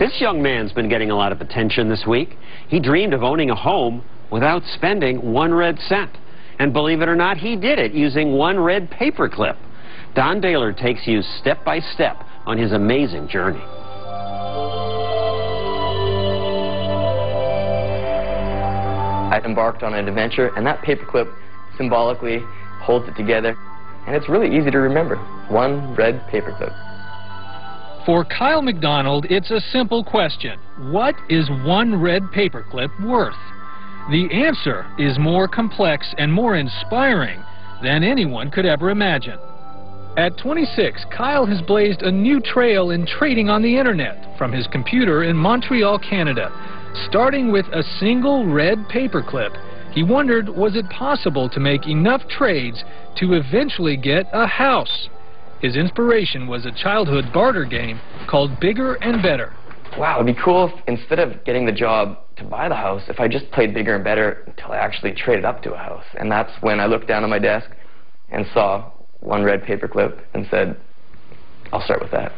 This young man's been getting a lot of attention this week. He dreamed of owning a home without spending one red cent. And believe it or not, he did it using one red paperclip. Don Daler takes you step by step on his amazing journey. I embarked on an adventure, and that paperclip symbolically holds it together. And it's really easy to remember. One red paperclip. For Kyle MacDonald, it's a simple question. What is one red paperclip worth? The answer is more complex and more inspiring than anyone could ever imagine. At 26, Kyle has blazed a new trail in trading on the internet from his computer in Montreal, Canada. Starting with a single red paperclip, he wondered, was it possible to make enough trades to eventually get a house? His inspiration was a childhood barter game called Bigger and Better. Wow, it'd be cool if instead of getting the job to buy the house, if I just played Bigger and Better until I actually traded up to a house. And that's when I looked down at my desk and saw one red paperclip and said, I'll start with that.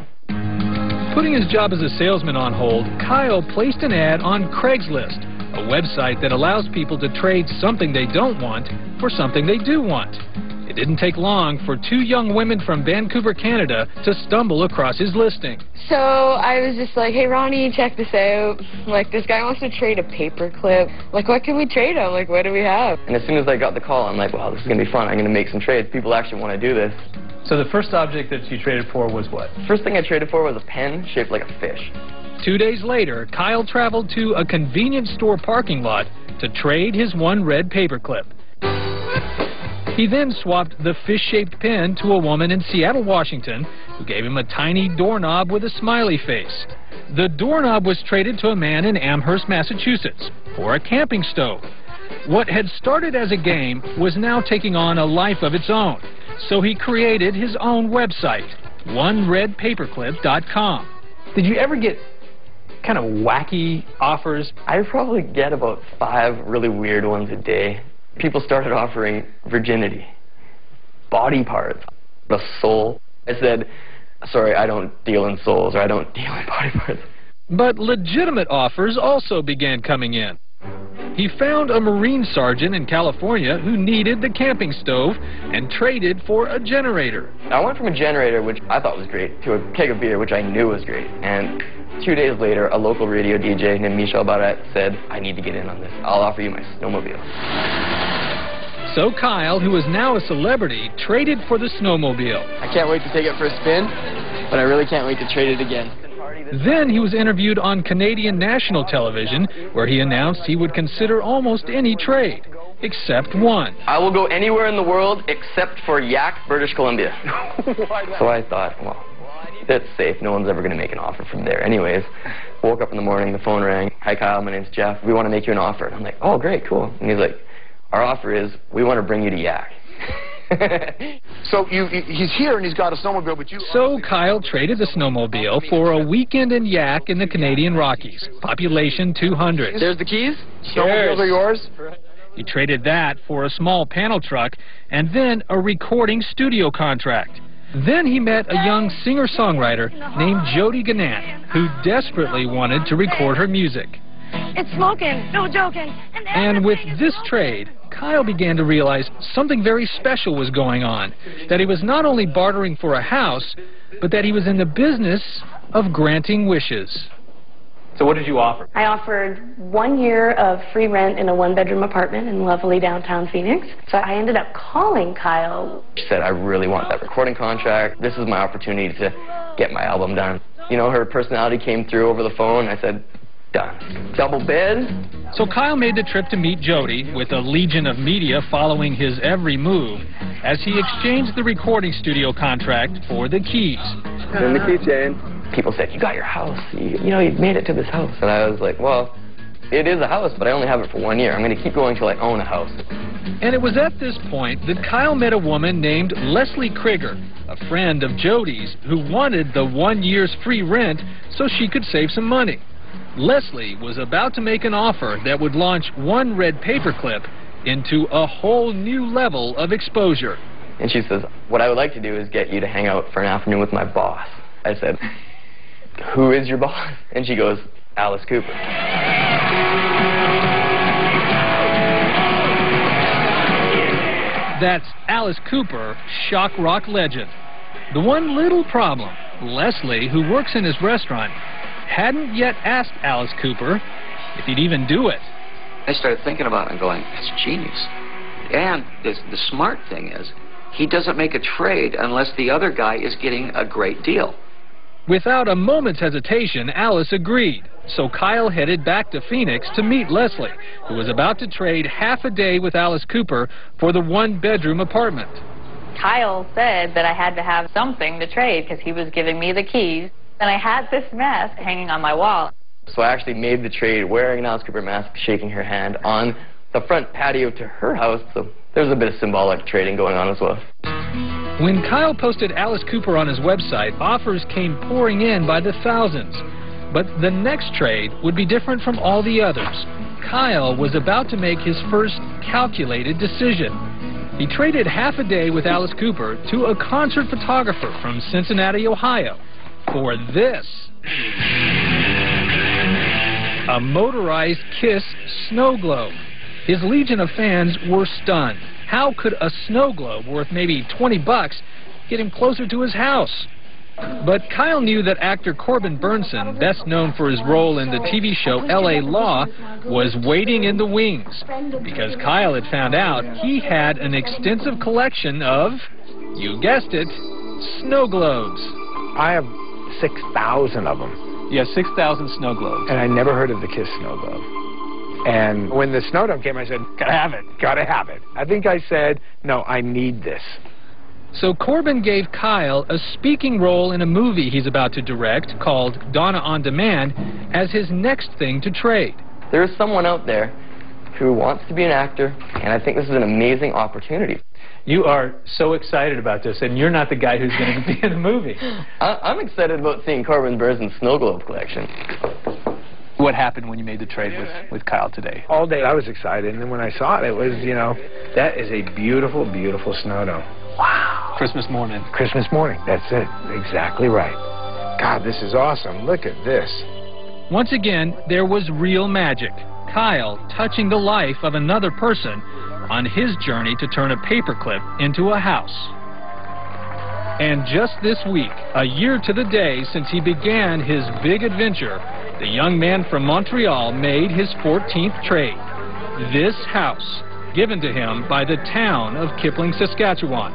Putting his job as a salesman on hold, Kyle placed an ad on Craigslist, a website that allows people to trade something they don't want for something they do want. It didn't take long for two young women from Vancouver, Canada, to stumble across his listing. So I was just like, hey, Ronnie, check this out. Like, this guy wants to trade a paperclip. Like, what can we trade him? Like, what do we have? And as soon as I got the call, I'm like, wow, this is going to be fun. I'm going to make some trades. People actually want to do this. So the first object that you traded for was what? First thing I traded for was a pen shaped like a fish. 2 days later, Kyle traveled to a convenience store parking lot to trade his one red paperclip. He then swapped the fish-shaped pen to a woman in Seattle, Washington, who gave him a tiny doorknob with a smiley face. The doorknob was traded to a man in Amherst, Massachusetts, for a camping stove. What had started as a game was now taking on a life of its own, so he created his own website, OneRedPaperClip.com. Did you ever get kind of wacky offers? I probably get about 5 really weird ones a day. People started offering virginity, body parts, a soul. I said, sorry, I don't deal in souls, or I don't deal in body parts. But legitimate offers also began coming in. He found a Marine sergeant in California who needed the camping stove and traded for a generator. I went from a generator, which I thought was great, to a keg of beer, which I knew was great. And 2 days later, a local radio DJ named Michel Barrette said, I need to get in on this. I'll offer you my snowmobile. So Kyle, who is now a celebrity, traded for the snowmobile. I can't wait to take it for a spin, but I really can't wait to trade it again. Then he was interviewed on Canadian national television, where he announced he would consider almost any trade, except one. I will go anywhere in the world except for Yak, British Columbia. So I thought, well, that's safe. No one's ever going to make an offer from there. Anyways, woke up in the morning, the phone rang. Hi, Kyle, my name's Jeff. We want to make you an offer. And I'm like, oh, great, cool. And he's like, our offer is we want to bring you to Yak. So he's here and he's got a snowmobile, but you... So Kyle traded the snowmobile for a weekend in Yak in the Canadian Rockies, population 200. There's the keys. Snowmobiles are yours? He traded that for a small panel truck and then a recording studio contract. Then he met a young singer-songwriter named Jody Gannett, who desperately wanted to record her music. It's smoking, no joking. And with this trade, Kyle began to realize something very special was going on, that he was not only bartering for a house, but that he was in the business of granting wishes. So what did you offer? I offered 1 year of free rent in a one-bedroom apartment in lovely downtown Phoenix. So I ended up calling Kyle. She said, I really want that recording contract. This is my opportunity to get my album done. You know, her personality came through over the phone. I said, done. Double bid. So Kyle made the trip to meet Jody, with a legion of media following his every move, as he exchanged the recording studio contract for the keys. And the keychain. People said, you got your house. You know, you've made it to this house. And I was like, well, it is a house, but I only have it for 1 year. I'm going to keep going till I own a house. And it was at this point that Kyle met a woman named Leslie Krieger, a friend of Jody's, who wanted the 1 year's free rent so she could save some money. Leslie was about to make an offer that would launch One Red Paperclip into a whole new level of exposure. And she says, what I would like to do is get you to hang out for an afternoon with my boss. I said, who is your boss? And she goes, Alice Cooper. That's Alice Cooper, shock rock legend. The one little problem, Leslie, who works in his restaurant, hadn't yet asked Alice Cooper if he'd even do it. I started thinking about it and going, that's genius. And the smart thing is, he doesn't make a trade unless the other guy is getting a great deal. Without a moment's hesitation, Alice agreed. So Kyle headed back to Phoenix to meet Leslie, who was about to trade half a day with Alice Cooper for the one-bedroom apartment. Kyle said that I had to have something to trade because he was giving me the keys. And I had this mask hanging on my wall. So I actually made the trade wearing an Alice Cooper mask, shaking her hand on the front patio to her house. So there's a bit of symbolic trading going on as well. When Kyle posted Alice Cooper on his website, offers came pouring in by the thousands. But the next trade would be different from all the others. Kyle was about to make his first calculated decision. He traded half a day with Alice Cooper to a concert photographer from Cincinnati, Ohio, for this. A motorized KISS snow globe. His legion of fans were stunned. How could a snow globe worth maybe $20 get him closer to his house? But Kyle knew that actor Corbin Burnson, best known for his role in the TV show L.A. Law, was waiting in the wings, because Kyle had found out he had an extensive collection of, you guessed it, snow globes. I have 6,000 of them. Yeah, 6,000 snow globes. And I never heard of the KISS snow globe. And when the snow dome came, I said, gotta have it, gotta have it. I think I said, no, I need this. So Corbin gave Kyle a speaking role in a movie he's about to direct called Donna on Demand as his next thing to trade. There is someone out there who wants to be an actor, and I think this is an amazing opportunity. You are so excited about this, and you're not the guy who's going to be in the movie. I'm excited about seeing Corbin Burnsson's snow globe collection. What happened when you made the trade with Kyle today? All day I was excited, and then when I saw it, it was, you know, that is a beautiful, beautiful snow dome. Wow. Christmas morning. Christmas morning, that's it. Exactly right. God, this is awesome. Look at this. Once again, there was real magic. Kyle touching the life of another person on his journey to turn a paperclip into a house. And just this week, a year to the day since he began his big adventure, the young man from Montreal made his 14th trade. This house, given to him by the town of Kipling, Saskatchewan,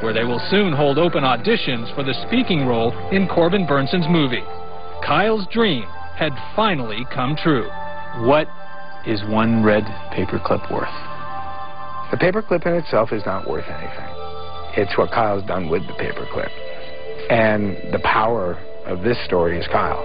where they will soon hold open auditions for the speaking role in Corbin Burnsson's movie. Kyle's dream had finally come true. What is one red paperclip worth? The paperclip in itself is not worth anything. It's what Kyle's done with the paperclip. And the power of this story is Kyle.